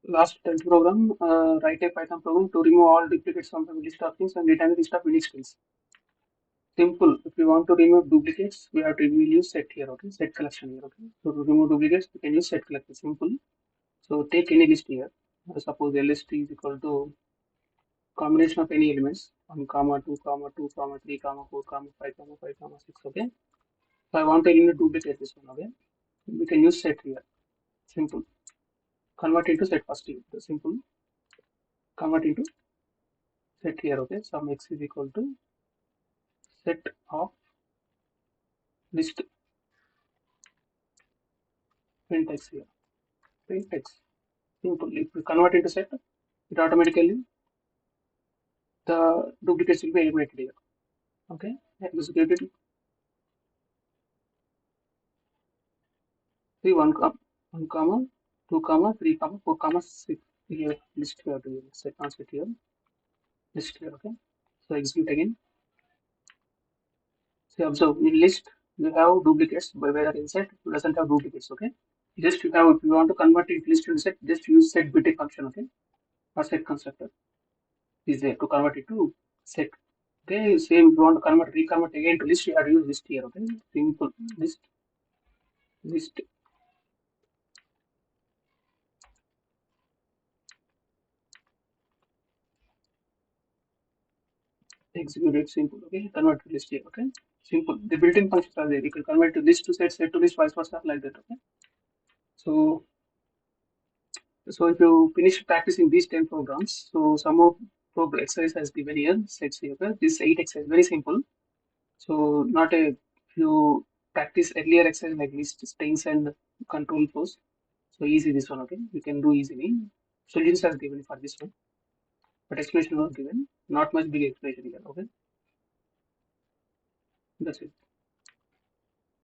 Last 10th program, write a Python program to remove all duplicates from the list of things and return the list of unique strings. Simple. If you want to remove duplicates, we'll use set here, okay? Set collection here, okay? So to remove duplicates, we can use set collection. Simple. So take any list here. Suppose the list is equal to combination of any elements 1, comma 2, comma 2, comma 3, comma 4, comma 5, comma 5, comma 6. Okay. So I want to eliminate duplicate this one. Okay. We can use set here. Simple. Convert into set first here. The simple. Convert into set here. Okay. Sum x is equal to set of list print x here. Print x. Simple. If we convert into set, it automatically the duplicates will be eliminated here. Okay. Execute it. See 1 comma 2 comma 3 comma 4 comma 6 here list here to set on set here list here. Okay. So execute again. So observe in list you have duplicates, but whether in set it doesn't have duplicates. Okay. Just you have, if you want to convert it list to set, just use set bit function. Okay. Or set constructor is there to convert it to set. Okay. Same if you want to reconvert again to list, you have to use list here. Okay. Simple list execute it. Simple. Okay. Convert to list here. Okay. Simple. The built-in functions are there. You can convert to list to set to list, vice versa, like that. Okay. So So if you finish practicing these 10 programs, so some of program exercise has given here, sets here. Okay? This 8 exercise, very simple. So not a few practice earlier exercise like list strings and control flows. So easy this one, okay? You can do easily. Solutions has given for this one, but explanation was given. Not much big explanation here, okay? That's it.